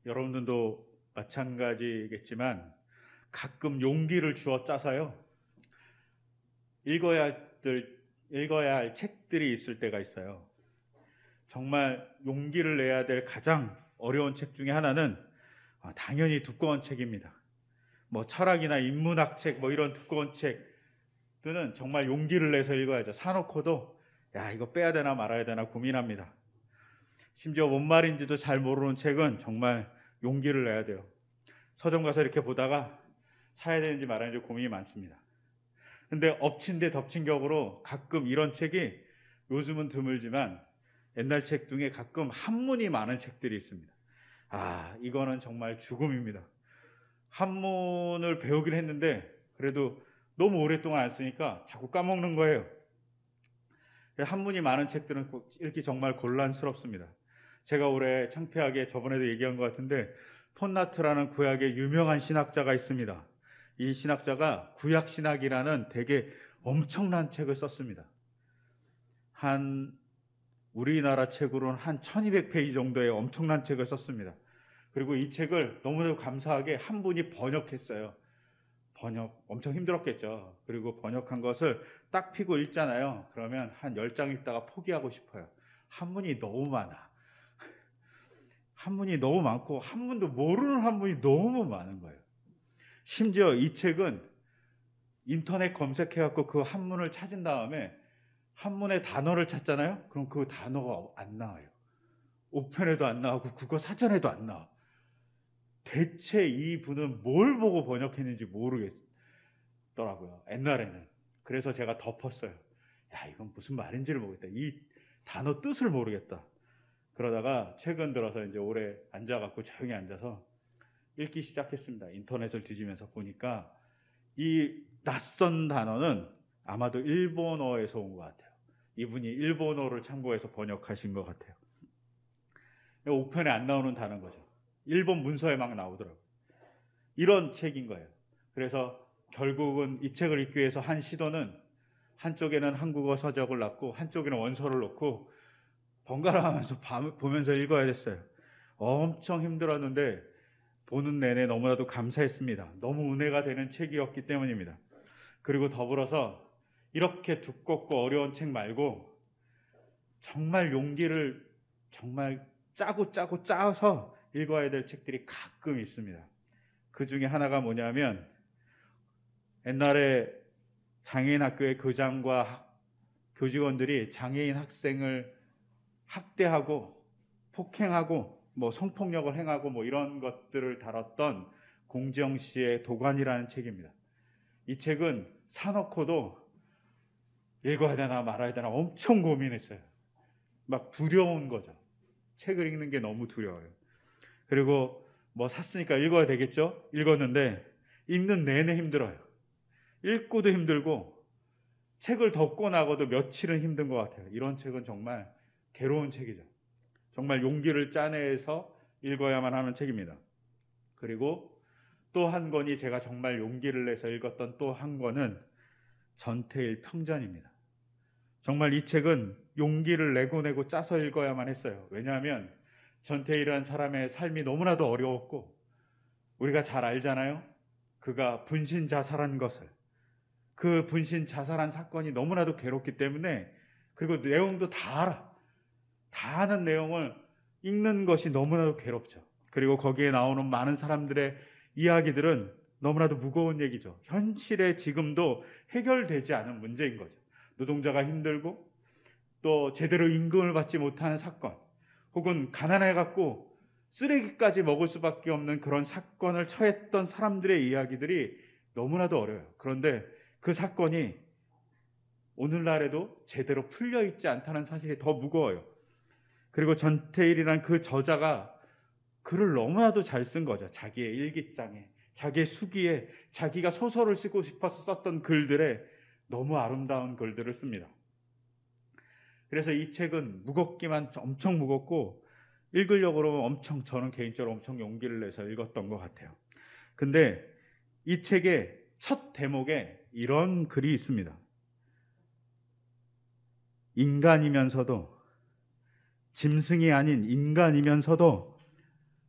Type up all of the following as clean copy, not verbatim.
여러분들도 마찬가지겠지만 가끔 용기를 주어 짜서요. 읽어야 할 책들이 있을 때가 있어요. 정말 용기를 내야 될 가장 어려운 책 중에 하나는 당연히 두꺼운 책입니다. 뭐 철학이나 인문학 책, 뭐 이런 두꺼운 책들은 정말 용기를 내서 읽어야죠. 사놓고도 야, 이거 빼야 되나 말아야 되나 고민합니다. 심지어 뭔 말인지도 잘 모르는 책은 정말 용기를 내야 돼요. 서점 가서 이렇게 보다가 사야 되는지 말아야 되는지 고민이 많습니다. 근데 엎친 데 덮친 격으로 가끔 이런 책이 요즘은 드물지만 옛날 책 중에 가끔 한문이 많은 책들이 있습니다. 이거는 정말 죽음입니다. 한문을 배우긴 했는데 그래도 너무 오랫동안 안 쓰니까 자꾸 까먹는 거예요. 한문이 많은 책들은 읽기 정말 곤란스럽습니다. 제가 올해 창피하게 저번에도 얘기한 것 같은데 폰나트라는 구약의 유명한 신학자가 있습니다. 이 신학자가 구약신학이라는 되게 엄청난 책을 썼습니다. 우리나라 책으로는 한 1200페이지 정도의 엄청난 책을 썼습니다. 그리고 이 책을 너무나도 감사하게 한 분이 번역했어요. 번역 엄청 힘들었겠죠. 그리고 번역한 것을 딱 피고 읽잖아요. 그러면 한 10장 읽다가 포기하고 싶어요. 한문이 너무 많아. 한문이 너무 많고 한문도 모르는 한문이 너무 많은 거예요. 심지어 이 책은 인터넷 검색해갖고 그 한문을 찾은 다음에 한문의 단어를 찾잖아요. 그럼 그 단어가 안 나와요. 옥편에도 안 나오고 국어 사전에도 안 나와. 대체 이 분은 뭘 보고 번역했는지 모르겠더라고요. 옛날에는. 그래서 제가 덮었어요. 야, 이건 무슨 말인지를 모르겠다. 이 단어 뜻을 모르겠다. 그러다가 최근 들어서 이제 오래 앉아갖고 조용히 앉아서 읽기 시작했습니다. 인터넷을 뒤지면서 보니까 이 낯선 단어는 아마도 일본어에서 온 것 같아요. 이분이 일본어를 참고해서 번역하신 것 같아요. 옥편에 안 나오는 단어인 거죠. 일본 문서에 막 나오더라고요. 이런 책인 거예요. 그래서 결국은 이 책을 읽기 위해서 한 시도는 한쪽에는 한국어 서적을 놨고 한쪽에는 원서를 놓고 번갈아 가면서 보면서 읽어야 됐어요. 엄청 힘들었는데 보는 내내 너무나도 감사했습니다. 너무 은혜가 되는 책이었기 때문입니다. 그리고 더불어서 이렇게 두껍고 어려운 책 말고 정말 용기를 정말 짜고 짜서 읽어야 될 책들이 가끔 있습니다. 그 중에 하나가 뭐냐면 옛날에 장애인 학교의 교장과 교직원들이 장애인 학생을 학대하고 폭행하고 뭐 성폭력을 행하고 뭐 이런 것들을 다뤘던 공지영 씨의 도관이라는 책입니다. 이 책은 사놓고도 읽어야 되나 말아야 되나 엄청 고민했어요. 막 두려운 거죠. 책을 읽는 게 너무 두려워요. 그리고 뭐 샀으니까 읽어야 되겠죠? 읽었는데 읽는 내내 힘들어요. 읽고도 힘들고 책을 덮고 나고도 며칠은 힘든 것 같아요. 이런 책은 정말 괴로운 책이죠. 정말 용기를 짜내서 읽어야만 하는 책입니다. 그리고 또 한 권이 제가 정말 용기를 내서 읽었던 또 한 권은 전태일 평전입니다. 정말 이 책은 용기를 내고 짜서 읽어야만 했어요. 왜냐하면 전태일이라는 사람의 삶이 너무나도 어려웠고 우리가 잘 알잖아요. 그가 분신 자살한 것을. 그 분신 자살한 사건이 너무나도 괴롭기 때문에 그리고 내용도 다 알아. 다 아는 내용을 읽는 것이 너무나도 괴롭죠. 그리고 거기에 나오는 많은 사람들의 이야기들은 너무나도 무거운 얘기죠. 현실에 지금도 해결되지 않은 문제인 거죠. 노동자가 힘들고 또 제대로 임금을 받지 못하는 사건 혹은 가난해갖고 쓰레기까지 먹을 수밖에 없는 그런 사건을 처했던 사람들의 이야기들이 너무나도 어려워요. 그런데 그 사건이 오늘날에도 제대로 풀려있지 않다는 사실이 더 무거워요. 그리고 전태일이란 그 저자가 글을 너무나도 잘 쓴 거죠. 자기의 일기장에, 자기의 수기에, 자기가 소설을 쓰고 싶어서 썼던 글들에 너무 아름다운 글들을 씁니다. 그래서 이 책은 무겁기만 엄청 무겁고 읽으려고 저는 개인적으로 엄청 용기를 내서 읽었던 것 같아요. 근데 이 책의 첫 대목에 이런 글이 있습니다. 인간이면서도 짐승이 아닌 인간이면서도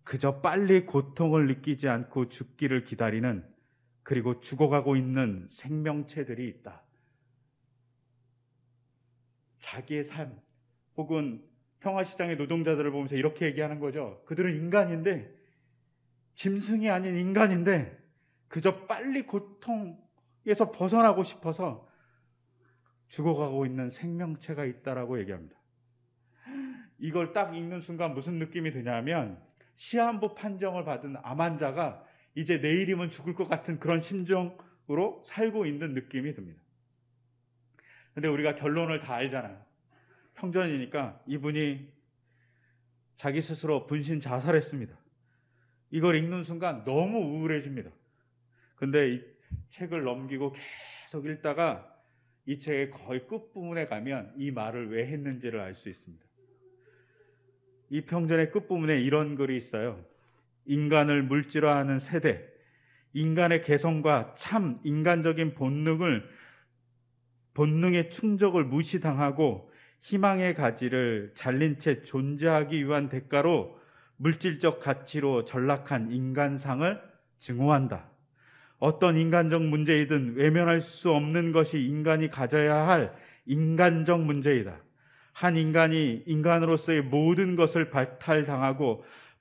그저 빨리 고통을 느끼지 않고 죽기를 기다리는, 그리고 죽어가고 있는 생명체들이 있다. 자기의 삶 혹은 평화시장의 노동자들을 보면서 이렇게 얘기하는 거죠. 그들은 인간인데, 짐승이 아닌 인간인데 그저 빨리 고통에서 벗어나고 싶어서 죽어가고 있는 생명체가 있다라고 얘기합니다. 이걸 딱 읽는 순간 무슨 느낌이 드냐면, 시한부 판정을 받은 암 환자가 이제 내일이면 죽을 것 같은 그런 심정으로 살고 있는 느낌이 듭니다. 근데 우리가 결론을 다 알잖아요. 평전이니까 이분이 자기 스스로 분신 자살했습니다. 이걸 읽는 순간 너무 우울해집니다. 근데 이 책을 넘기고 계속 읽다가 이 책의 거의 끝부분에 가면 이 말을 왜 했는지를 알 수 있습니다. 이 평전의 끝부분에 이런 글이 있어요. 인간을 물질화하는 세대, 인간의 개성과 참 인간적인 본능의 충족을 무시당하고 희망의 가지를 잘린 채 존재하기 위한 대가로 물질적 가치로 전락한 인간상을 증오한다. 어떤 인간적 문제이든 외면할 수 없는 것이 인간이 가져야 할 인간적 문제이다. 한 인간이 인간으로서의 모든 것을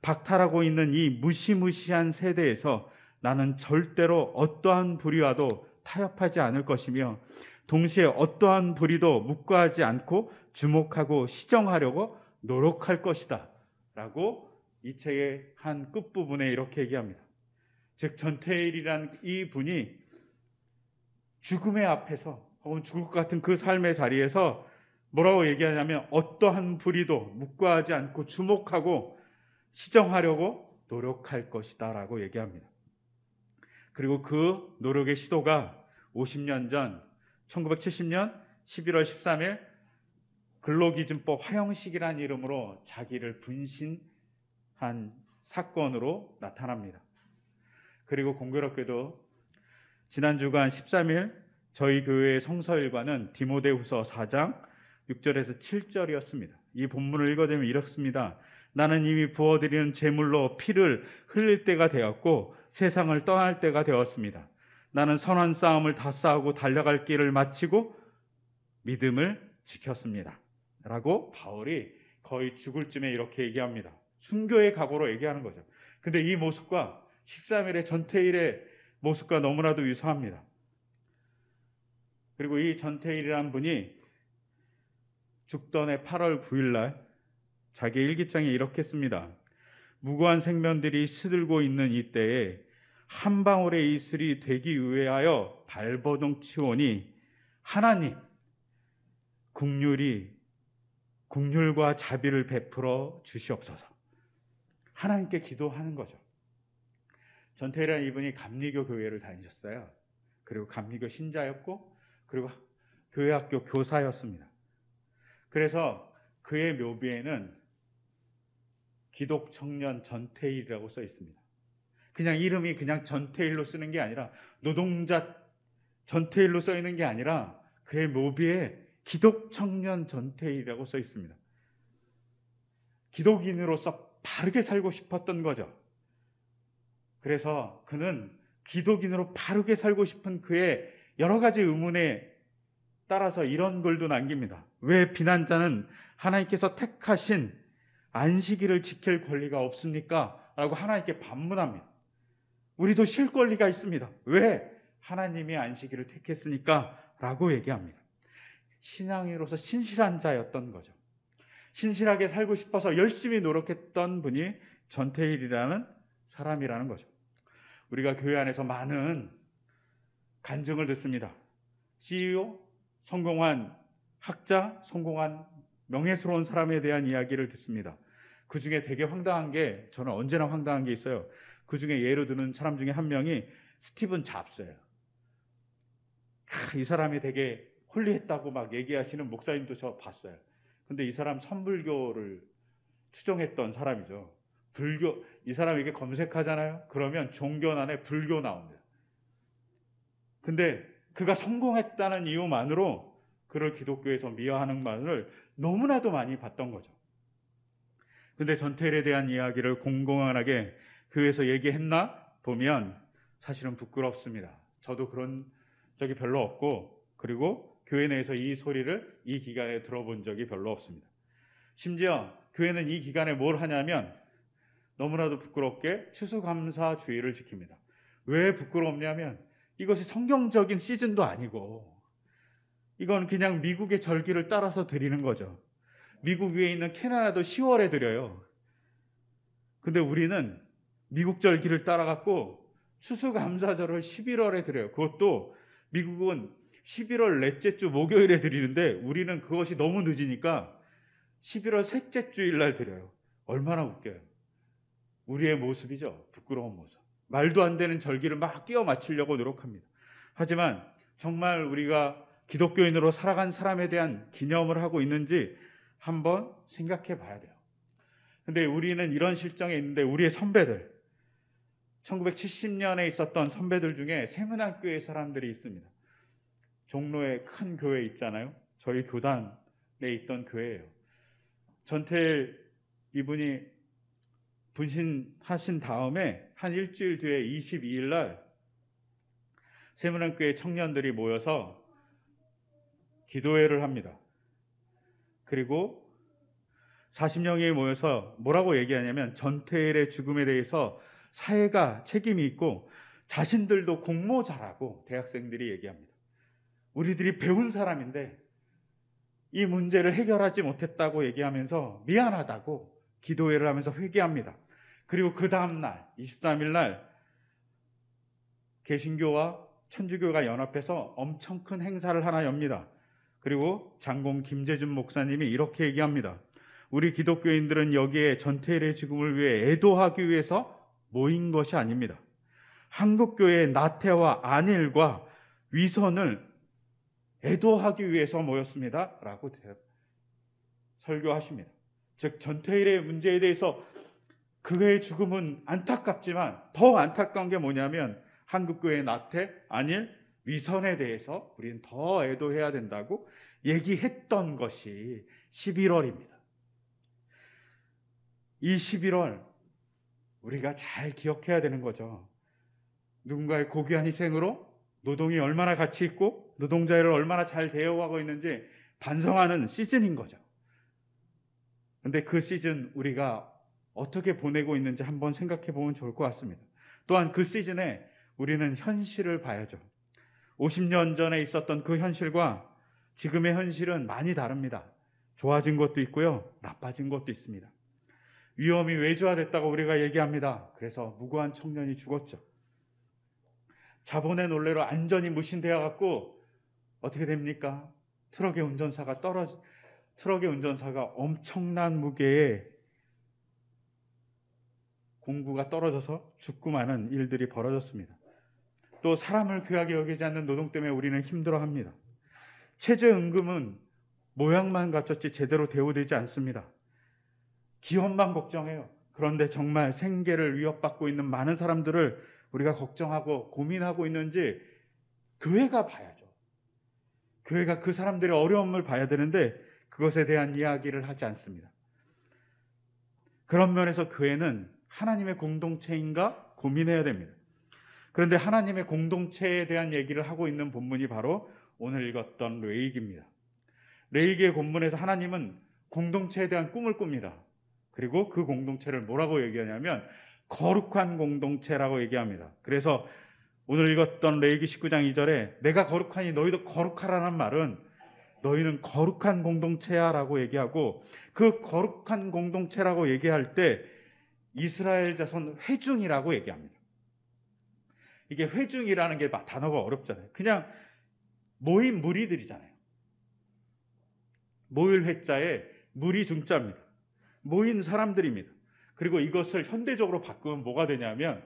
박탈하고 있는 이 무시무시한 세대에서 나는 절대로 어떠한 불의와도 타협하지 않을 것이며, 동시에 어떠한 불의도 묵과하지 않고 주목하고 시정하려고 노력할 것이다 라고 이 책의 한 끝부분에 이렇게 얘기합니다. 즉 전태일이란 이 분이 죽음의 앞에서 혹은 죽을 것 같은 그 삶의 자리에서 뭐라고 얘기하냐면, 어떠한 불의도 묵과하지 않고 주목하고 시정하려고 노력할 것이다 라고 얘기합니다. 그리고 그 노력의 시도가 50년 전 1970년 11월 13일 근로기준법 화형식이라는 이름으로 자기를 분신한 사건으로 나타납니다. 그리고 공교롭게도 지난 주간 13일 저희 교회의 성서일과는 디모데후서 4장 6절에서 7절이었습니다. 이 본문을 읽어드리면 이렇습니다. 나는 이미 부어드리는 제물로 피를 흘릴 때가 되었고 세상을 떠날 때가 되었습니다. 나는 선한 싸움을 다 싸우고 달려갈 길을 마치고 믿음을 지켰습니다 라고 바울이 거의 죽을 쯤에 이렇게 얘기합니다. 순교의 각오로 얘기하는 거죠. 근데 이 모습과 13일의 전태일의 모습과 너무나도 유사합니다. 그리고 이 전태일이라는 분이 죽던 해 8월 9일 날 자기 일기장에 이렇게 씁니다. 무고한 생명들이 시들고 있는 이때에 한 방울의 이슬이 되기 위하여 발버둥 치오니 하나님 국률과 자비를 베풀어 주시옵소서. 하나님께 기도하는 거죠. 전태일이라는 이분이 감리교 교회를 다니셨어요. 그리고 감리교 신자였고, 그리고 교회학교 교사였습니다. 그래서 그의 묘비에는 기독청년 전태일이라고 써 있습니다. 그냥 이름이 그냥 전태일로 쓰는 게 아니라, 노동자 전태일로 써 있는 게 아니라 그의 묘비에 기독청년 전태일이라고 써 있습니다. 기독인으로서 바르게 살고 싶었던 거죠. 그래서 그는 기독인으로 바르게 살고 싶은 그의 여러 가지 의문에 따라서 이런 글도 남깁니다. 왜 비난자는 하나님께서 택하신 안식일을 지킬 권리가 없습니까? 라고 하나님께 반문합니다. 우리도 쉴 권리가 있습니다. 왜 하나님이 안식일을 택했으니까? 라고 얘기합니다. 신앙인으로서 신실한 자였던 거죠. 신실하게 살고 싶어서 열심히 노력했던 분이 전태일이라는 사람이라는 거죠. 우리가 교회 안에서 많은 간증을 듣습니다. CEO, 성공한 학자, 성공한 명예스러운 사람에 대한 이야기를 듣습니다. 그 중에 되게 황당한 게, 저는 언제나 황당한 게 있어요. 그 중에 예로 드는 사람 중에 한 명이 스티븐 잡스예요. 이 사람이 되게 홀리했다고 막 얘기하시는 목사님도 저 봤어요. 근데 이 사람 선불교를 추종했던 사람이죠. 불교, 이 사람 이렇게 검색하잖아요. 그러면 종교난에 불교 나옵니다. 근데 그가 성공했다는 이유만으로 그를 기독교에서 미화하는 말을 너무나도 많이 봤던 거죠. 근데 전태일에 대한 이야기를 공공연하게 교회에서 얘기했나 보면 사실은 부끄럽습니다. 저도 그런 적이 별로 없고, 그리고 교회 내에서 이 소리를 이 기간에 들어본 적이 별로 없습니다. 심지어 교회는 이 기간에 뭘 하냐면 너무나도 부끄럽게 추수감사주의를 지킵니다. 왜 부끄럽냐면 이것이 성경적인 시즌도 아니고 이건 그냥 미국의 절기를 따라서 드리는 거죠. 미국 위에 있는 캐나다도 10월에 드려요. 근데 우리는 미국 절기를 따라갖고 추수감사절을 11월에 드려요. 그것도 미국은 11월 넷째 주 목요일에 드리는데 우리는 그것이 너무 늦으니까 11월 셋째 주일 날 드려요. 얼마나 웃겨요. 우리의 모습이죠. 부끄러운 모습. 말도 안 되는 절기를 막 끼워 맞추려고 노력합니다. 하지만 정말 우리가 기독교인으로 살아간 사람에 대한 기념을 하고 있는지 한번 생각해 봐야 돼요. 근데 우리는 이런 실정에 있는데 우리의 선배들, 1970년에 있었던 선배들 중에 세문안교회 사람들이 있습니다. 종로에 큰 교회 있잖아요. 저희 교단에 있던 교회예요. 전태일 이분이 분신하신 다음에 한 일주일 뒤에 22일 날 세문안교회 청년들이 모여서 기도회를 합니다. 그리고 40명이 모여서 뭐라고 얘기하냐면 전태일의 죽음에 대해서 사회가 책임이 있고 자신들도 공모 잘하고 대학생들이 얘기합니다. 우리들이 배운 사람인데 이 문제를 해결하지 못했다고 얘기하면서 미안하다고 기도회를 하면서 회개합니다. 그리고 그 다음 날 23일 날 개신교와 천주교가 연합해서 엄청 큰 행사를 하나 엽니다. 그리고 장공 김재준 목사님이 이렇게 얘기합니다. 우리 기독교인들은 여기에 전태일의 죽음을 위해 애도하기 위해서 모인 것이 아닙니다. 한국교회의 나태와 안일과 위선을 애도하기 위해서 모였습니다. 라고 설교하십니다. 즉 전태일의 문제에 대해서 그의 죽음은 안타깝지만 더 안타까운 게 뭐냐면 한국교회의 나태, 안일, 위선에 대해서 우리는 더 애도해야 된다고 얘기했던 것이 11월입니다. 이 11월 우리가 잘 기억해야 되는 거죠. 누군가의 고귀한 희생으로 노동이 얼마나 가치 있고 노동자를 얼마나 잘 대우하고 있는지 반성하는 시즌인 거죠. 근데 그 시즌 우리가 어떻게 보내고 있는지 한번 생각해 보면 좋을 것 같습니다. 또한 그 시즌에 우리는 현실을 봐야죠. 50년 전에 있었던 그 현실과 지금의 현실은 많이 다릅니다. 좋아진 것도 있고요, 나빠진 것도 있습니다. 위험이 외주화됐다고 우리가 얘기합니다. 그래서 무고한 청년이 죽었죠. 자본의 논리로 안전이 무신되어 갖고 어떻게 됩니까? 트럭의 운전사가 엄청난 무게의 공구가 떨어져서 죽고 마는 일들이 벌어졌습니다. 또 사람을 귀하게 여기지 않는 노동 때문에 우리는 힘들어합니다. 최저임금은 모양만 갖췄지 제대로 대우되지 않습니다. 기업만 걱정해요. 그런데 정말 생계를 위협받고 있는 많은 사람들을 우리가 걱정하고 고민하고 있는지 교회가 봐야죠. 교회가 그 사람들의 어려움을 봐야 되는데 그것에 대한 이야기를 하지 않습니다. 그런 면에서 교회는 하나님의 공동체인가 고민해야 됩니다. 그런데 하나님의 공동체에 대한 얘기를 하고 있는 본문이 바로 오늘 읽었던 레위기입니다. 레위기의 본문에서 하나님은 공동체에 대한 꿈을 꿉니다. 그리고 그 공동체를 뭐라고 얘기하냐면 거룩한 공동체라고 얘기합니다. 그래서 오늘 읽었던 레위기 19장 2절에 내가 거룩하니 너희도 거룩하라는 말은 너희는 거룩한 공동체야 라고 얘기하고, 그 거룩한 공동체라고 얘기할 때 이스라엘 자손 회중이라고 얘기합니다. 이게 회중이라는 게 단어가 어렵잖아요. 그냥 모인 무리들이잖아요. 모일 회자에 무리 중자입니다. 모인 사람들입니다. 그리고 이것을 현대적으로 바꾸면 뭐가 되냐면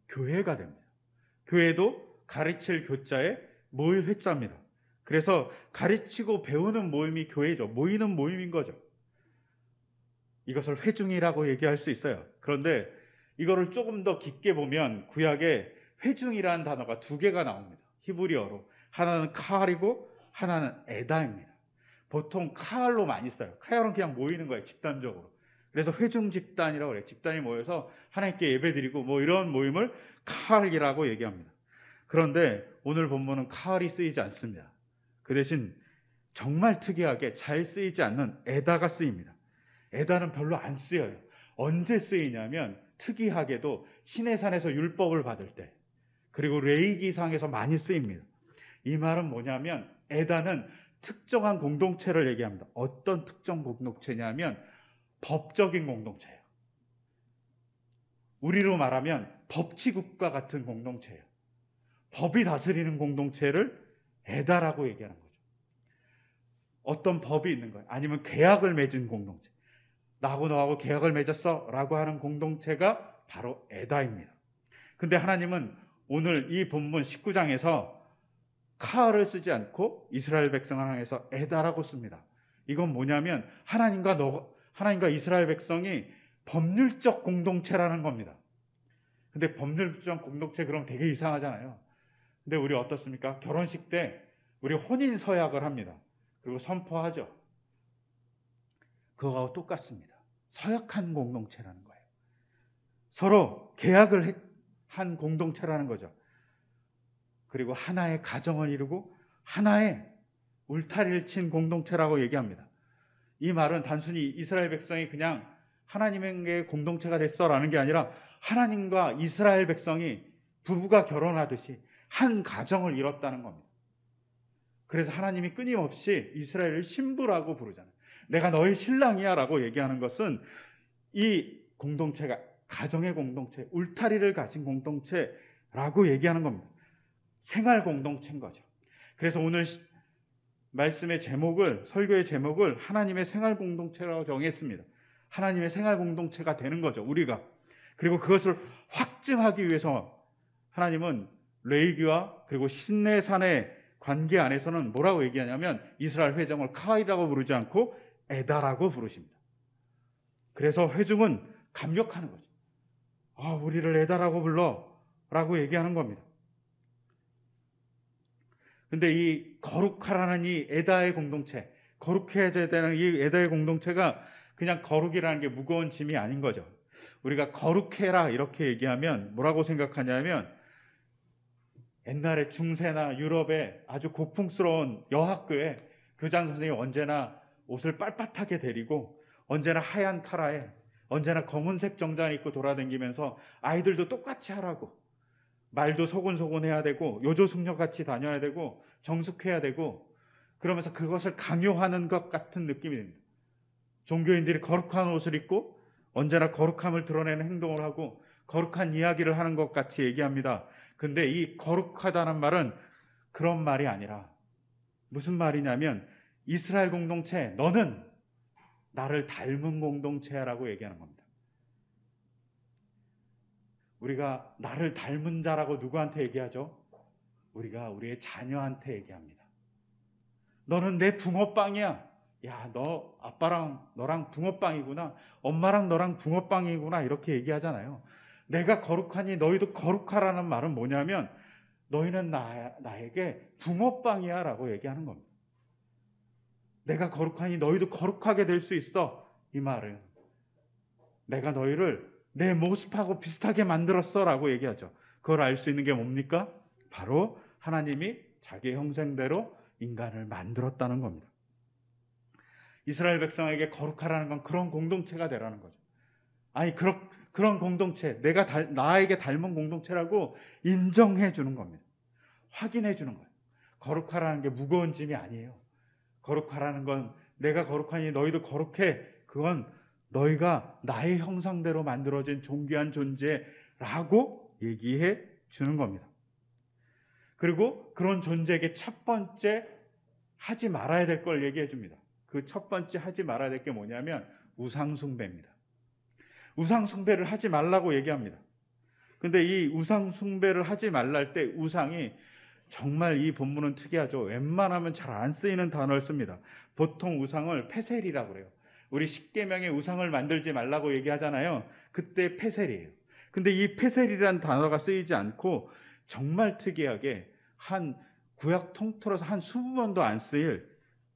교회가 됩니다. 교회도 가르칠 교자에 모일 회자입니다. 그래서 가르치고 배우는 모임이 교회죠. 모이는 모임인 거죠. 이것을 회중이라고 얘기할 수 있어요. 그런데 이거를 조금 더 깊게 보면 구약에 회중이라는 단어가 두 개가 나옵니다. 히브리어로. 하나는 카알이고 하나는 에다입니다. 보통 카알로 많이 써요. 카알은 그냥 모이는 거예요. 집단적으로. 그래서 회중 집단이라고 그래요. 집단이 모여서 하나님께 예배드리고 뭐 이런 모임을 카할이라고 얘기합니다. 그런데 오늘 본문은 카할이 쓰이지 않습니다. 그 대신 정말 특이하게 잘 쓰이지 않는 에다가 쓰입니다. 에다는 별로 안 쓰여요. 언제 쓰이냐면 특이하게도 시내산에서 율법을 받을 때, 그리고 레위기상에서 많이 쓰입니다. 이 말은 뭐냐면 에다는 특정한 공동체를 얘기합니다. 어떤 특정 공동체냐면 법적인 공동체예요. 우리로 말하면 법치국가 같은 공동체예요. 법이 다스리는 공동체를 에다라고 얘기하는 거죠. 어떤 법이 있는 거예요. 아니면 계약을 맺은 공동체. 나하고 너하고 계약을 맺었어 라고 하는 공동체가 바로 에다입니다. 근데 하나님은 오늘 이 본문 19장에서 카알을 쓰지 않고 이스라엘 백성을 향해서 에다라고 씁니다. 이건 뭐냐면 하나님과 이스라엘 백성이 법률적 공동체라는 겁니다. 근데 법률적 공동체 그럼 되게 이상하잖아요. 근데 우리 어떻습니까? 결혼식 때 우리 혼인 서약을 합니다. 그리고 선포하죠. 그거하고 똑같습니다. 서약한 공동체라는 거예요. 서로 계약을 한 공동체라는 거죠. 그리고 하나의 가정을 이루고 하나의 울타리를 친 공동체라고 얘기합니다. 이 말은 단순히 이스라엘 백성이 그냥 하나님의 공동체가 됐어라는 게 아니라 하나님과 이스라엘 백성이 부부가 결혼하듯이 한 가정을 이뤘다는 겁니다. 그래서 하나님이 끊임없이 이스라엘을 신부라고 부르잖아요. 내가 너의 신랑이야 라고 얘기하는 것은 이 공동체가 가정의 공동체, 울타리를 가진 공동체라고 얘기하는 겁니다. 생활 공동체인 거죠. 그래서 오늘 말씀의 제목을, 설교의 제목을 하나님의 생활 공동체라고 정했습니다. 하나님의 생활 공동체가 되는 거죠, 우리가. 그리고 그것을 확증하기 위해서 하나님은 레위기와 그리고 신내산의 관계 안에서는 뭐라고 얘기하냐면 이스라엘 회중을 카알이라고 부르지 않고 에다라고 부르십니다. 그래서 회중은 감격하는 거죠. 우리를 에다라고 불러 라고 얘기하는 겁니다. 근데 이 거룩하라는 이 에다의 공동체, 거룩해져야 되는 이 에다의 공동체가 그냥 거룩이라는 게 무거운 짐이 아닌 거죠. 우리가 거룩해라 이렇게 얘기하면 뭐라고 생각하냐면 옛날에 중세나 유럽의 아주 고풍스러운 여학교에 교장 선생님이 언제나 옷을 빳빳하게 데리고 언제나 하얀 카라에 언제나 검은색 정장 입고 돌아다니면서 아이들도 똑같이 하라고, 말도 소곤소곤 해야 되고 요조숙녀같이 다녀야 되고 정숙해야 되고 그러면서 그것을 강요하는 것 같은 느낌이 듭니다. 종교인들이 거룩한 옷을 입고 언제나 거룩함을 드러내는 행동을 하고 거룩한 이야기를 하는 것 같이 얘기합니다. 근데 이 거룩하다는 말은 그런 말이 아니라 무슨 말이냐면 이스라엘 공동체, 너는 나를 닮은 공동체라고 얘기하는 겁니다. 우리가 나를 닮은 자라고 누구한테 얘기하죠? 우리가 우리의 자녀한테 얘기합니다. 너는 내 붕어빵이야. 야, 너 아빠랑 너랑 붕어빵이구나. 엄마랑 너랑 붕어빵이구나. 이렇게 얘기하잖아요. 내가 거룩하니 너희도 거룩하라는 말은 뭐냐면 너희는 나에게 붕어빵이야 라고 얘기하는 겁니다. 내가 거룩하니 너희도 거룩하게 될 수 있어. 이 말은 내가 너희를 내 모습하고 비슷하게 만들었어 라고 얘기하죠. 그걸 알 수 있는 게 뭡니까? 바로 하나님이 자기의 형상대로 인간을 만들었다는 겁니다. 이스라엘 백성에게 거룩하라는 건 그런 공동체가 되라는 거죠. 아니 그런 공동체, 나에게 닮은 공동체라고 인정해 주는 겁니다. 확인해 주는 거예요. 거룩하라는 게 무거운 짐이 아니에요. 거룩하라는 건 내가 거룩하니 너희도 거룩해. 그건 너희가 나의 형상대로 만들어진 존귀한 존재라고 얘기해 주는 겁니다. 그리고 그런 존재에게 첫 번째 하지 말아야 될 걸 얘기해 줍니다. 그 첫 번째 하지 말아야 될 게 뭐냐면 우상숭배입니다. 우상숭배를 하지 말라고 얘기합니다. 근데 이 우상숭배를 하지 말라 할 때 우상이 정말 이 본문은 특이하죠. 웬만하면 잘 안 쓰이는 단어를 씁니다. 보통 우상을 페셀이라고 그래요. 우리 십계명에 우상을 만들지 말라고 얘기하잖아요. 그때 페셀이에요. 근데 이 페셀이라는 단어가 쓰이지 않고 정말 특이하게 한 구약 통틀어서 한 20번도 안 쓰일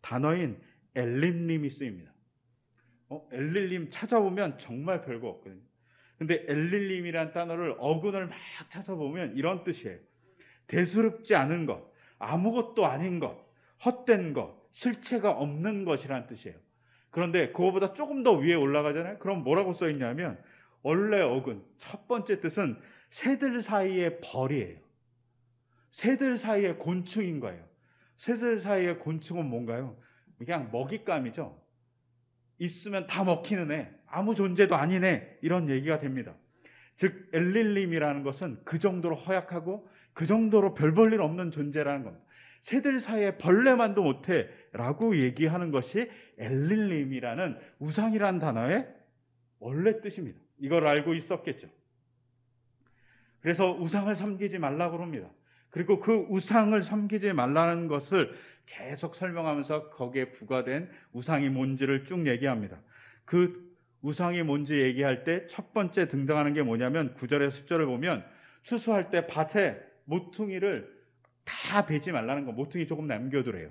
단어인 엘림님이 쓰입니다. 엘릴림 찾아보면 정말 별거 없거든요. 근데 엘릴림이라는 단어를 어근을 막 찾아보면 이런 뜻이에요. 대수롭지 않은 것, 아무것도 아닌 것, 헛된 것, 실체가 없는 것이라는 뜻이에요. 그런데 그거보다 조금 더 위에 올라가잖아요. 그럼 뭐라고 써 있냐면 원래 어근 첫 번째 뜻은 새들 사이의 벌이에요. 새들 사이의 곤충인 거예요. 새들 사이의 곤충은 뭔가요? 그냥 먹잇감이죠. 있으면 다 먹히는 애, 아무 존재도 아닌 애, 이런 얘기가 됩니다. 즉 엘릴림이라는 것은 그 정도로 허약하고 그 정도로 별 볼 일 없는 존재라는 겁니다. 새들 사이에 벌레만도 못해 라고 얘기하는 것이 엘릴림이라는 우상이라는 단어의 원래 뜻입니다. 이걸 알고 있었겠죠. 그래서 우상을 섬기지 말라고 합니다. 그리고 그 우상을 섬기지 말라는 것을 계속 설명하면서 거기에 부과된 우상이 뭔지를 쭉 얘기합니다. 그 우상이 뭔지 얘기할 때 첫 번째 등장하는 게 뭐냐면 9절에서 10절을 보면 추수할 때 밭에 모퉁이를 다 베지 말라는 거, 모퉁이 조금 남겨두래요.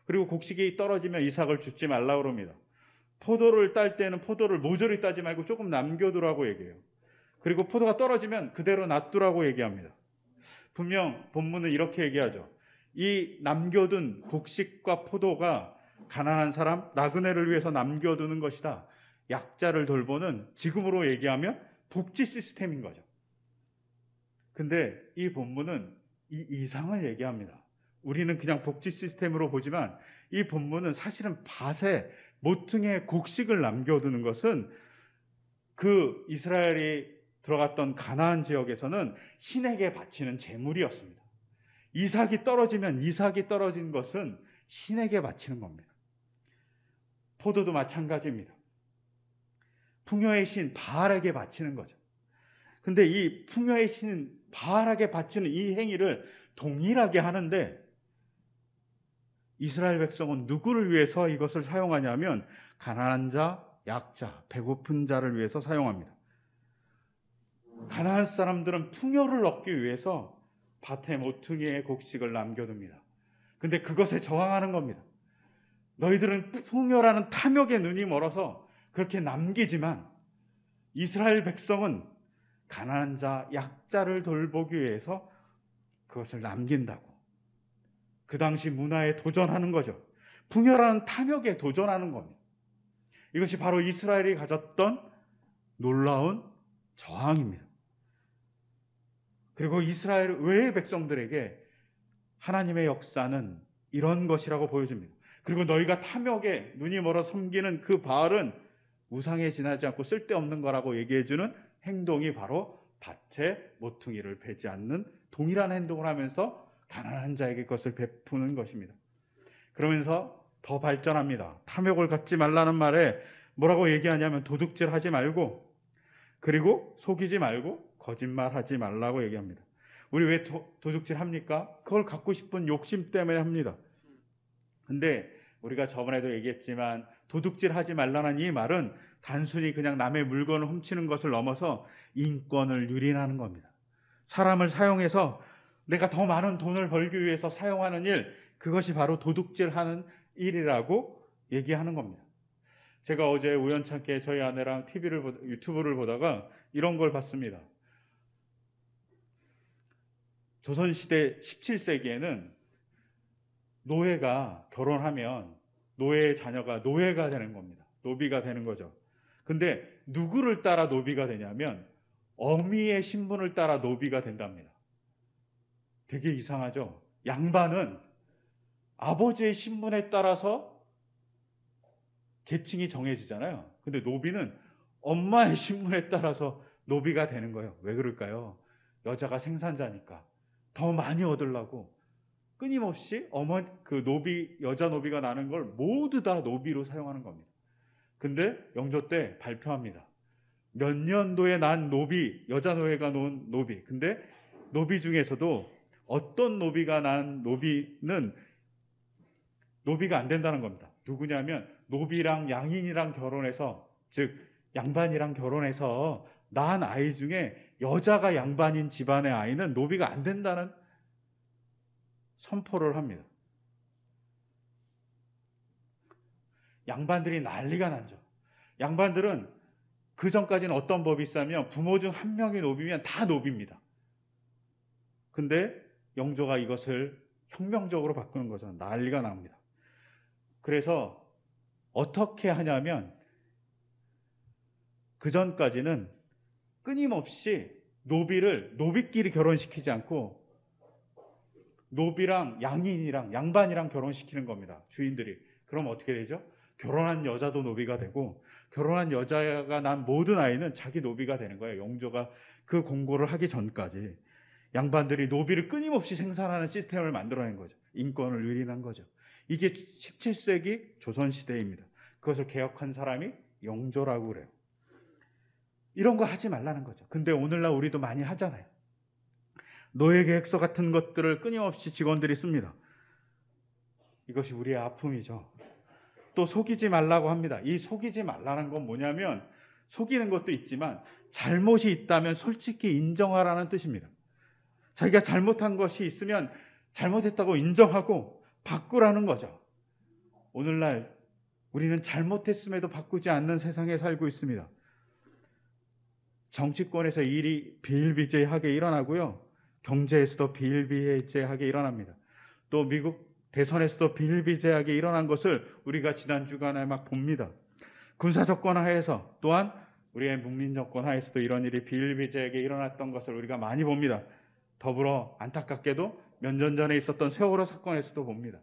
그리고 곡식이 떨어지면 이삭을 줍지 말라고 합니다. 포도를 딸 때는 포도를 모조리 따지 말고 조금 남겨두라고 얘기해요. 그리고 포도가 떨어지면 그대로 놔두라고 얘기합니다. 분명 본문은 이렇게 얘기하죠. 이 남겨둔 곡식과 포도가 가난한 사람, 나그네를 위해서 남겨두는 것이다. 약자를 돌보는, 지금으로 얘기하면 복지 시스템인 거죠. 근데 이 본문은 이 이상을 얘기합니다. 우리는 그냥 복지 시스템으로 보지만 이 본문은 사실은 밭에 모퉁이에 곡식을 남겨두는 것은 그 이스라엘이 들어갔던 가나안 지역에서는 신에게 바치는 제물이었습니다. 이삭이 떨어지면 이삭이 떨어진 것은 신에게 바치는 겁니다. 포도도 마찬가지입니다. 풍요의 신 바알에게 바치는 거죠. 근데 이 풍요의 신은 바알에게 바치는 이 행위를 동일하게 하는데 이스라엘 백성은 누구를 위해서 이것을 사용하냐면 가난한 자, 약자, 배고픈 자를 위해서 사용합니다. 가나안 사람들은 풍요를 얻기 위해서 밭에 모퉁이에 곡식을 남겨둡니다. 근데 그것에 저항하는 겁니다. 너희들은 풍요라는 탐욕에 눈이 멀어서 그렇게 남기지만 이스라엘 백성은 가난한 자, 약자를 돌보기 위해서 그것을 남긴다고. 그 당시 문화에 도전하는 거죠. 풍요라는 탐욕에 도전하는 겁니다. 이것이 바로 이스라엘이 가졌던 놀라운 저항입니다. 그리고 이스라엘 외의 백성들에게 하나님의 역사는 이런 것이라고 보여줍니다. 그리고 너희가 탐욕에 눈이 멀어 섬기는 그 바알은 우상에 지나지 않고 쓸데없는 거라고 얘기해주는 행동이 바로 밭에 모퉁이를 베지 않는 동일한 행동을 하면서 가난한 자에게 그것을 베푸는 것입니다. 그러면서 더 발전합니다. 탐욕을 갖지 말라는 말에 뭐라고 얘기하냐면 도둑질하지 말고, 그리고 속이지 말고, 거짓말하지 말라고 얘기합니다. 우리 왜 도둑질 합니까? 그걸 갖고 싶은 욕심 때문에 합니다. 근데 우리가 저번에도 얘기했지만 도둑질하지 말라는 이 말은 단순히 그냥 남의 물건을 훔치는 것을 넘어서 인권을 유린하는 겁니다. 사람을 사용해서 내가 더 많은 돈을 벌기 위해서 사용하는 일, 그것이 바로 도둑질하는 일이라고 얘기하는 겁니다. 제가 어제 우연찮게 저희 아내랑 유튜브를 보다가 이런 걸 봤습니다. 조선시대 17세기에는 노예가 결혼하면 노예의 자녀가 노예가 되는 겁니다. 노비가 되는 거죠. 근데 누구를 따라 노비가 되냐면 어미의 신분을 따라 노비가 된답니다. 되게 이상하죠? 양반은 아버지의 신분에 따라서 계층이 정해지잖아요. 근데 노비는 엄마의 신분에 따라서 노비가 되는 거예요. 왜 그럴까요? 여자가 생산자니까 더 많이 얻으려고 끊임없이 여자 노비가 나는 걸 모두 다 노비로 사용하는 겁니다. 근데 영조 때 발표합니다. 몇 년도에 난 노비, 여자 노예가 놓은 노비. 근데 노비 중에서도 어떤 노비가 난 노비는 노비가 안 된다는 겁니다. 누구냐면 노비랑 양인이랑 결혼해서, 즉 양반이랑 결혼해서 낳은 아이 중에 여자가 양반인 집안의 아이는 노비가 안 된다는 선포를 합니다. 양반들이 난리가 나죠. 양반들은 그 전까지는 어떤 법이 있었냐면 부모 중 한 명이 노비면 다 노비입니다. 근데 영조가 이것을 혁명적으로 바꾸는 거죠. 난리가 납니다. 그래서 어떻게 하냐면 그 전까지는 끊임없이 노비끼리 결혼시키지 않고 노비랑 양인이랑 양반이랑 결혼시키는 겁니다. 주인들이. 그럼 어떻게 되죠? 결혼한 여자도 노비가 되고 결혼한 여자가 난 모든 아이는 자기 노비가 되는 거예요. 영조가 그 공고를 하기 전까지 양반들이 노비를 끊임없이 생산하는 시스템을 만들어낸 거죠. 인권을 유린한 거죠. 이게 17세기 조선시대입니다. 그것을 개혁한 사람이 영조라고 그래요. 이런 거 하지 말라는 거죠. 근데 오늘날 우리도 많이 하잖아요. 노예계획서 같은 것들을 끊임없이 직원들이 씁니다. 이것이 우리의 아픔이죠. 또 속이지 말라고 합니다. 이 속이지 말라는 건 뭐냐면 속이는 것도 있지만 잘못이 있다면 솔직히 인정하라는 뜻입니다. 자기가 잘못한 것이 있으면 잘못했다고 인정하고 바꾸라는 거죠. 오늘날 우리는 잘못했음에도 바꾸지 않는 세상에 살고 있습니다. 정치권에서 일이 비일비재하게 일어나고요. 경제에서도 비일비재하게 일어납니다. 또 미국 대선에서도 비일비재하게 일어난 것을 우리가 지난 주간에 막 봅니다. 군사정권 하에서 또한 우리의 문민정권 하에서도 이런 일이 비일비재하게 일어났던 것을 우리가 많이 봅니다. 더불어 안타깝게도 몇 년 전에 있었던 세월호 사건에서도 봅니다.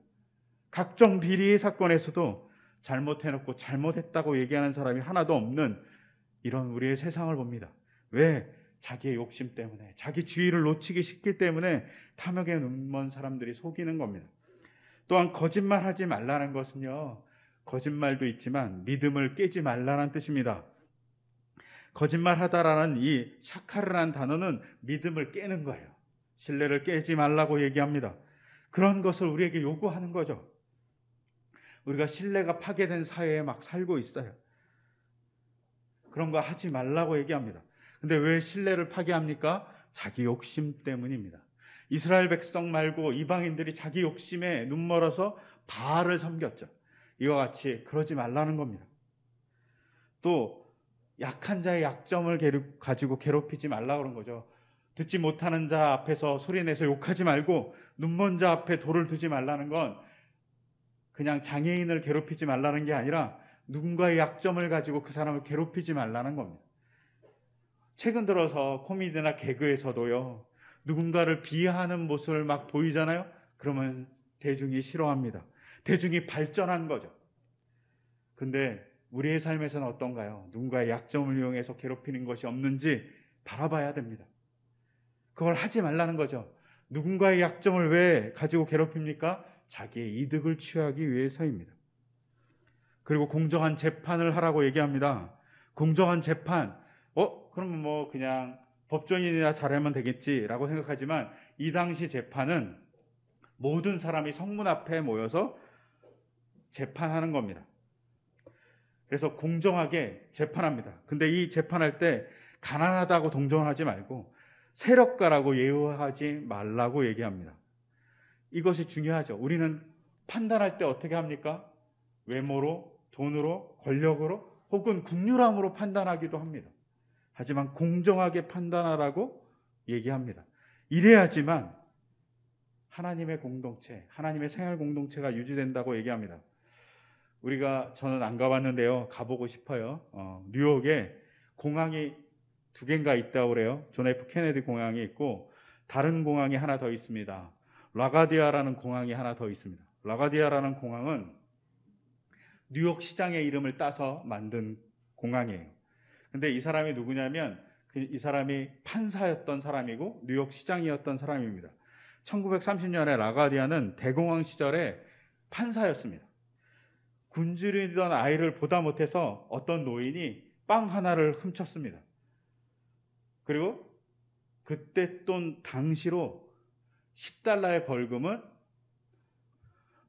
각종 비리 사건에서도 잘못해놓고 잘못했다고 얘기하는 사람이 하나도 없는 이런 우리의 세상을 봅니다. 왜? 자기의 욕심 때문에, 자기 주의를 놓치기 쉽기 때문에 탐욕에 눈먼 사람들이 속이는 겁니다. 또한 거짓말하지 말라는 것은요, 거짓말도 있지만 믿음을 깨지 말라는 뜻입니다. 거짓말하다라는 이 샤카르라는 단어는 믿음을 깨는 거예요. 신뢰를 깨지 말라고 얘기합니다. 그런 것을 우리에게 요구하는 거죠. 우리가 신뢰가 파괴된 사회에 막 살고 있어요. 그런 거 하지 말라고 얘기합니다. 근데 왜 신뢰를 파괴합니까? 자기 욕심 때문입니다. 이스라엘 백성 말고 이방인들이 자기 욕심에 눈멀어서 바알을 섬겼죠. 이와 같이 그러지 말라는 겁니다. 또 약한 자의 약점을 가지고 괴롭히지 말라고 그런 거죠. 듣지 못하는 자 앞에서 소리내서 욕하지 말고 눈먼 자 앞에 돌을 두지 말라는 건 그냥 장애인을 괴롭히지 말라는 게 아니라 누군가의 약점을 가지고 그 사람을 괴롭히지 말라는 겁니다. 최근 들어서 코미디나 개그에서도요, 누군가를 비하하는 모습을 막 보이잖아요. 그러면 대중이 싫어합니다. 대중이 발전한 거죠. 근데 우리의 삶에서는 어떤가요? 누군가의 약점을 이용해서 괴롭히는 것이 없는지 바라봐야 됩니다. 그걸 하지 말라는 거죠. 누군가의 약점을 왜 가지고 괴롭힙니까? 자기의 이득을 취하기 위해서입니다. 그리고 공정한 재판을 하라고 얘기합니다. 공정한 재판, 그러면 뭐 그냥 법조인이나 잘하면 되겠지라고 생각하지만 이 당시 재판은 모든 사람이 성문 앞에 모여서 재판하는 겁니다. 그래서 공정하게 재판합니다. 근데 이 재판할 때 가난하다고 동정하지 말고 세력가라고 예우하지 말라고 얘기합니다. 이것이 중요하죠. 우리는 판단할 때 어떻게 합니까? 외모로, 돈으로, 권력으로 혹은 국률함으로 판단하기도 합니다. 하지만 공정하게 판단하라고 얘기합니다. 이래야지만 하나님의 공동체, 하나님의 생활 공동체가 유지된다고 얘기합니다. 저는 안 가봤는데요. 가보고 싶어요. 뉴욕에 공항이 2개인가 있다고 그래요. 존 F 케네디 공항이 있고 다른 공항이 하나 더 있습니다. 라가디아라는 공항이 하나 더 있습니다. 라가디아라는 공항은 뉴욕 시장의 이름을 따서 만든 공항이에요. 근데 이 사람이 누구냐면 이 사람이 판사였던 사람이고 뉴욕 시장이었던 사람입니다. 1930년에 라가디아는 대공황 시절에 판사였습니다. 굶주리던 아이를 보다 못해서 어떤 노인이 빵 하나를 훔쳤습니다. 그리고 그때 돈 당시로 $10의 벌금을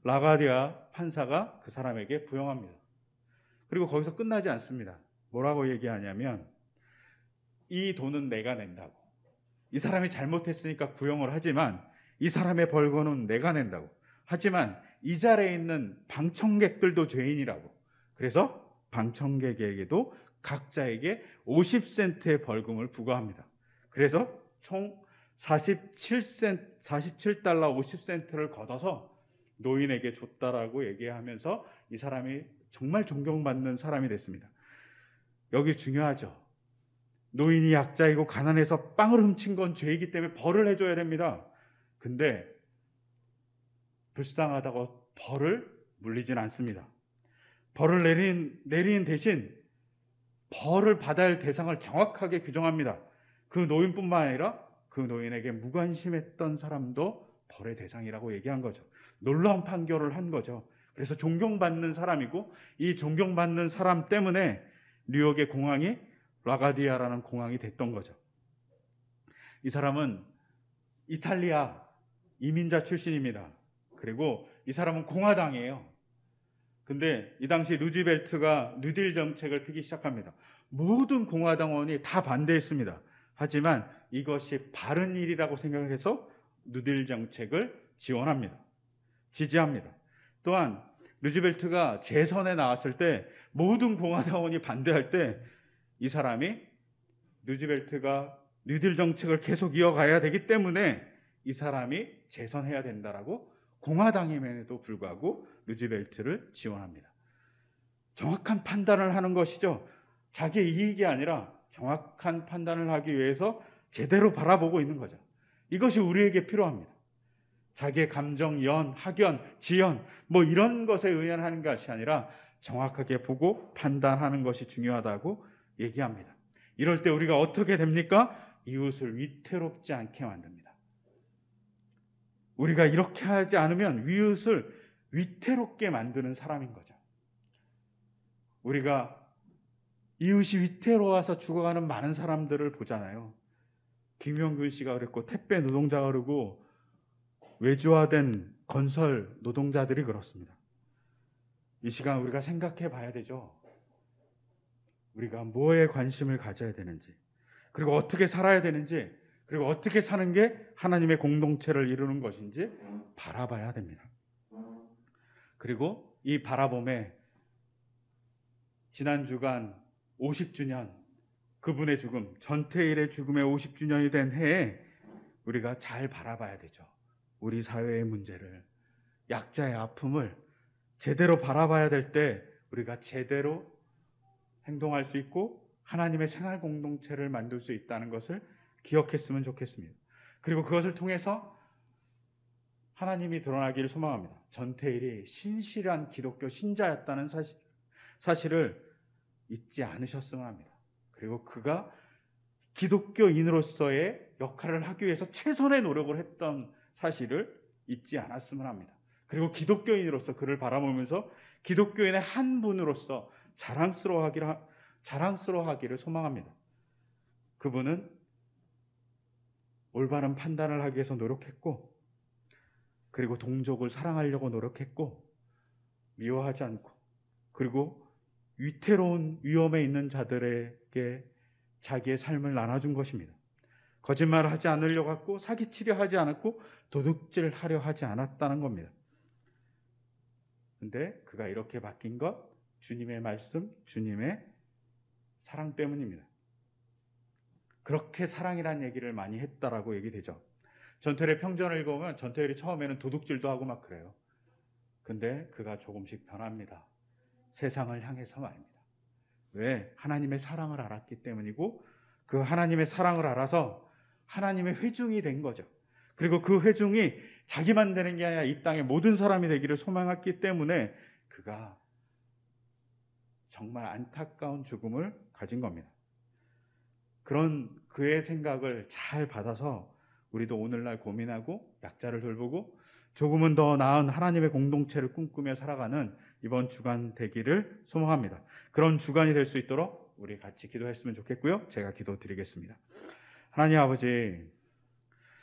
라가디아 판사가 그 사람에게 부여합니다. 그리고 거기서 끝나지 않습니다. 뭐라고 얘기하냐면 이 돈은 내가 낸다고. 이 사람이 잘못했으니까 구형을 하지만 이 사람의 벌금은 내가 낸다고. 하지만 이 자리에 있는 방청객들도 죄인이라고. 그래서 방청객에게도 각자에게 50센트의 벌금을 부과합니다. 그래서 총 47달러 50센트를 걷어서 노인에게 줬다라고 얘기하면서 이 사람이 정말 존경받는 사람이 됐습니다. 여기 중요하죠. 노인이 약자이고 가난해서 빵을 훔친 건 죄이기 때문에 벌을 해줘야 됩니다. 근데 불쌍하다고 벌을 물리진 않습니다. 벌을 내리는 대신 벌을 받아야 할 대상을 정확하게 규정합니다. 그 노인뿐만 아니라 그 노인에게 무관심했던 사람도 벌의 대상이라고 얘기한 거죠. 놀라운 판결을 한 거죠. 그래서 존경받는 사람이고, 이 존경받는 사람 때문에 뉴욕의 공항이 라가디아라는 공항이 됐던 거죠. 이 사람은 이탈리아 이민자 출신입니다. 그리고 이 사람은 공화당이에요. 근데 이 당시 루즈벨트가 뉴딜 정책을 펴기 시작합니다. 모든 공화당원이 다 반대했습니다. 하지만 이것이 바른 일이라고 생각해서 뉴딜 정책을 지원합니다. 지지합니다. 또한 루즈벨트가 재선에 나왔을 때 모든 공화당원이 반대할 때 이 사람이 루즈벨트가 뉴딜 정책을 계속 이어가야 되기 때문에 이 사람이 재선해야 된다라고 공화당임에도 불구하고 루즈벨트를 지원합니다. 정확한 판단을 하는 것이죠. 자기의 이익이 아니라 정확한 판단을 하기 위해서 제대로 바라보고 있는 거죠. 이것이 우리에게 필요합니다. 자기의 감정, 학연, 지연 이런 것에 의연하는 것이 아니라 정확하게 보고 판단하는 것이 중요하다고 얘기합니다. 이럴 때 우리가 어떻게 됩니까? 이웃을 위태롭지 않게 만듭니다. 우리가 이렇게 하지 않으면 이웃을 위태롭게 만드는 사람인 거죠. 우리가 이웃이 위태로워서 죽어가는 많은 사람들을 보잖아요. 김용균 씨가 그랬고, 택배 노동자가 그러고, 외주화된 건설 노동자들이 그렇습니다. 이 시간 우리가 생각해 봐야 되죠. 우리가 뭐에 관심을 가져야 되는지, 그리고 어떻게 살아야 되는지, 그리고 어떻게 사는 게 하나님의 공동체를 이루는 것인지 바라봐야 됩니다. 그리고 이 바라봄에 지난 주간 50주년, 그분의 죽음, 전태일의 죽음의 50주년이 된 해에 우리가 잘 바라봐야 되죠. 우리 사회의 문제를, 약자의 아픔을 제대로 바라봐야 될 때 우리가 제대로 행동할 수 있고 하나님의 생활 공동체를 만들 수 있다는 것을 기억했으면 좋겠습니다. 그리고 그것을 통해서 하나님이 드러나기를 소망합니다. 전태일이 신실한 기독교 신자였다는 사실을 잊지 않으셨으면 합니다. 그리고 그가 기독교인으로서의 역할을 하기 위해서 최선의 노력을 했던 사실을 잊지 않았으면 합니다. 그리고 기독교인으로서 그를 바라보면서 기독교인의 한 분으로서 자랑스러워하기를 소망합니다. 그분은 올바른 판단을 하기 위해서 노력했고, 그리고 동족을 사랑하려고 노력했고, 미워하지 않고, 그리고 위태로운 위험에 있는 자들에게 자기의 삶을 나눠준 것입니다. 거짓말을 하지 않으려고 했고, 사기치려 하지 않았고, 도둑질하려 하지 않았다는 겁니다. 근데 그가 이렇게 바뀐 것, 주님의 말씀, 주님의 사랑 때문입니다. 그렇게 사랑이라는 얘기를 많이 했다라고 얘기되죠. 전태일의 평전을 읽어보면 전태일이 처음에는 도둑질도 하고 막 그래요. 근데 그가 조금씩 변합니다. 세상을 향해서 말입니다. 왜? 하나님의 사랑을 알았기 때문이고, 그 하나님의 사랑을 알아서 하나님의 회중이 된 거죠. 그리고 그 회중이 자기만 되는 게 아니라 이 땅의 모든 사람이 되기를 소망했기 때문에 그가 정말 안타까운 죽음을 가진 겁니다. 그런 그의 생각을 잘 받아서 우리도 오늘날 고민하고 약자를 돌보고 조금은 더 나은 하나님의 공동체를 꿈꾸며 살아가는 이번 주간 되기를 소망합니다. 그런 주간이 될 수 있도록 우리 같이 기도했으면 좋겠고요. 제가 기도드리겠습니다. 하나님 아버지,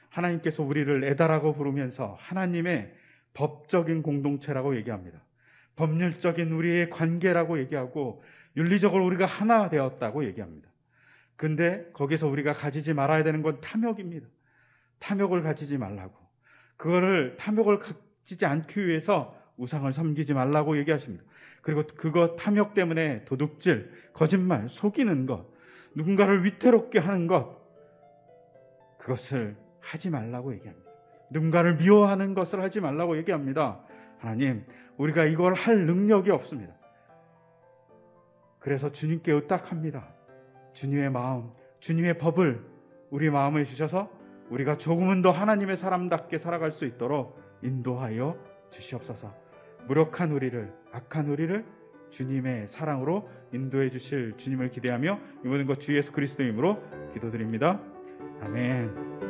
하나님께서 우리를 애다라고 부르면서 하나님의 법적인 공동체라고 얘기합니다. 법률적인 우리의 관계라고 얘기하고 윤리적으로 우리가 하나 되었다고 얘기합니다. 근데 거기서 우리가 가지지 말아야 되는 건 탐욕입니다. 탐욕을 가지지 말라고. 탐욕을 가지지 않기 위해서 우상을 섬기지 말라고 얘기하십니다. 그리고 그것 탐욕 때문에 도둑질, 거짓말, 속이는 것, 누군가를 위태롭게 하는 것, 그것을 하지 말라고 얘기합니다. 누군가를 미워하는 것을 하지 말라고 얘기합니다. 하나님, 우리가 이걸 할 능력이 없습니다. 그래서 주님께 의탁합니다. 주님의 마음, 주님의 법을 우리 마음에 주셔서 우리가 조금은 더 하나님의 사람답게 살아갈 수 있도록 인도하여 주시옵소서. 무력한 우리를, 악한 우리를 주님의 사랑으로 인도해 주실 주님을 기대하며 이 모든 것 주 예수 그리스도의 이름으로 기도드립니다. 아멘.